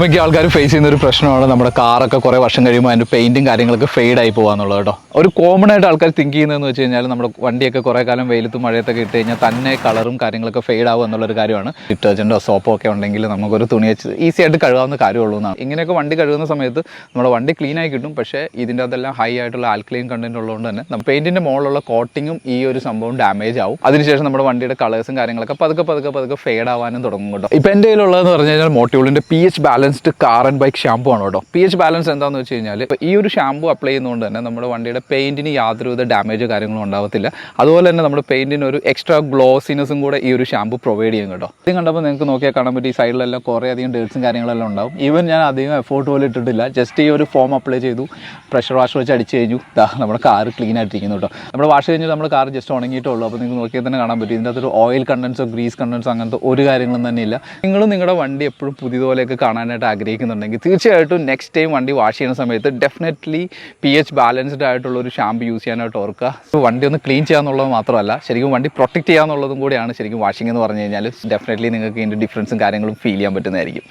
മിക്ക ആൾക്കാർ ഫേസ് ചെയ്യുന്ന ഒരു പ്രശ്നമാണ് നമ്മുടെ കാറൊക്കെ കുറേ വർഷം കഴിയുമ്പോൾ അതിൻ്റെ പെയിൻറ്റും കാര്യങ്ങളൊക്കെ ഫെയ്ഡ് ആയി പോകാന്നുള്ളത് കേട്ടോ. ഒരു കോമൺ ആയിട്ട് ആൾക്കാർ തിങ്ക് ചെയ്യുന്നതെന്ന് വെച്ച് കഴിഞ്ഞാൽ നമ്മുടെ വണ്ടിയൊക്കെ കുറേ കാലം വെയിലത്തും മഴയത്തൊക്കെ ഇട്ട് കഴിഞ്ഞാൽ തന്നെ കളറും കാര്യങ്ങളൊക്കെ ഫെയ്ഡ് ആവും എന്നുള്ളൊരു കാര്യമാണ്. ഡിറ്റർജൻറ്റോ സോപ്പോ ഒക്കെ ഉണ്ടെങ്കിൽ നമുക്കൊരു തുണി വെച്ച് ഈസി ആയിട്ട് കഴുകാവുന്ന കാര്യമുള്ളൂ എന്നാണ്. ഇങ്ങനെയൊക്കെ വണ്ടി കഴുകുന്ന സമയത്ത് നമ്മുടെ വണ്ടി ക്ലീൻ ആയി കിട്ടും. പക്ഷേ ഇതിൻ്റെ അതെല്ലാം ഹൈ ആയിട്ടുള്ള ആൽക്കലൈൻ കണ്ടന്റ് ഉള്ളതുകൊണ്ട് തന്നെ നമ്മൾ പെയിൻറ്റിൻ്റെ മുകളിലുള്ള കോട്ടിങ്ങും ഈ ഒരു സംഭവം ഡാമേജ് ആവും. അതിനുശേഷം നമ്മുടെ വണ്ടിയുടെ കളേഴ്സും കാര്യങ്ങളൊക്കെ പതുക്കെ ഫെയ്ഡ് ആവാനും തുടങ്ങും കേട്ടോ. ഇപ്പോൾ എൻ്റെ കയ്യിലുള്ളതെന്ന് പറഞ്ഞു കഴിഞ്ഞാൽ മോട്ടോളിൻ്റെ PH balanced car and bike shampoo ആണ് കേട്ടോ. PH ബാലൻസ് എന്താണെന്ന് വെച്ച് കഴിഞ്ഞാൽ ഇപ്പോൾ ഈ ഒരു ഷാമ്പു അപ്ലൈ ചെയ്യുന്നതുകൊണ്ട് തന്നെ നമ്മുടെ വണ്ടിയുടെ പെയിൻറ്റിന് യാതൊരുവിധ ഡാമേജോ കാര്യങ്ങളോ ഉണ്ടാവത്തില്ല. അതുപോലെ തന്നെ നമ്മുടെ പെയിൻറ്റിന് ഒരു എക്സ്ട്രാ ഗ്ലോസിനെസ്സും കൂടെ ഈ ഒരു ഷാമ്പു പ്രൊവൈഡ് ചെയ്യും കേട്ടോ. ഇത് കണ്ടപ്പോൾ നിങ്ങൾക്ക് നോക്കിയാൽ കാണാൻ പറ്റും, ഈ സൈഡിലെല്ലാം കുറേ അധികം ഡേർട്സും കാര്യങ്ങളെല്ലാം ഉണ്ടാവും. ഈവൻ ഞാൻ അധികം എഫോർട്ട് പോലും ഇട്ടിട്ടില്ല. ജസ്റ്റ് ഈ ഒരു ഫോം അപ്ലൈ ചെയ്തു, പ്രഷർ വാഷ് വെച്ച് അടിച്ച് കഴിഞ്ഞു, നമ്മുടെ കാർ ക്ലീൻ ആയിട്ടിരിക്കുന്നു കേട്ടോ. നമ്മുടെ വാഷ് കഴിഞ്ഞിട്ട് നമ്മുടെ കാർ ജസ്റ്റ് ഉണങ്ങിയിട്ടേ ഉള്ളൂ. അപ്പോൾ നിങ്ങൾക്ക് നോക്കിയാൽ തന്നെ കാണാൻ പറ്റും ഇതിൻ്റെ അകത്തൊരു ഓയിൽ കണ്ടൻസോ ഗ്രീസ് കണ്ടൻസോ അങ്ങനത്തെ ഒരു കാര്യങ്ങളും തന്നെ ഇല്ല. നിങ്ങളും നിങ്ങളുടെ വണ്ടി എപ്പോഴും പുതിയതുപോലെയൊക്കെ കാണാനായിട്ട് ആഗ്രഹിക്കുന്നുണ്ടെങ്കിൽ തീർച്ചയായിട്ടും നെക്സ്റ്റ് ടൈം വണ്ടി വാഷ് ചെയ്യുന്ന സമയത്ത് ഡെഫിനറ്റ്ലി PH ബാലൻസ്ഡ് ആയിട്ടുള്ള ഒരു ഷാമ്പു യൂസ് ചെയ്യാനായിട്ട് ഓർക്കുക. വണ്ടി ഒന്ന് ക്ലീൻ ചെയ്യാന്നുള്ളത് മാത്രമല്ല, ശരിക്കും വണ്ടി പ്രൊട്ടക്റ്റ് ചെയ്യാന്നുള്ളതും കൂടിയാണ് ശരിക്കും വാഷിംഗ് എന്ന് പറഞ്ഞു കഴിഞ്ഞാൽ. ഡെഫിനറ്റ്ലി നിങ്ങൾക്ക് ഇതിൻ്റെ ഡിഫറൻസും കാര്യങ്ങളും ഫീൽ ചെയ്യാൻ പറ്റുന്നതായിരിക്കും.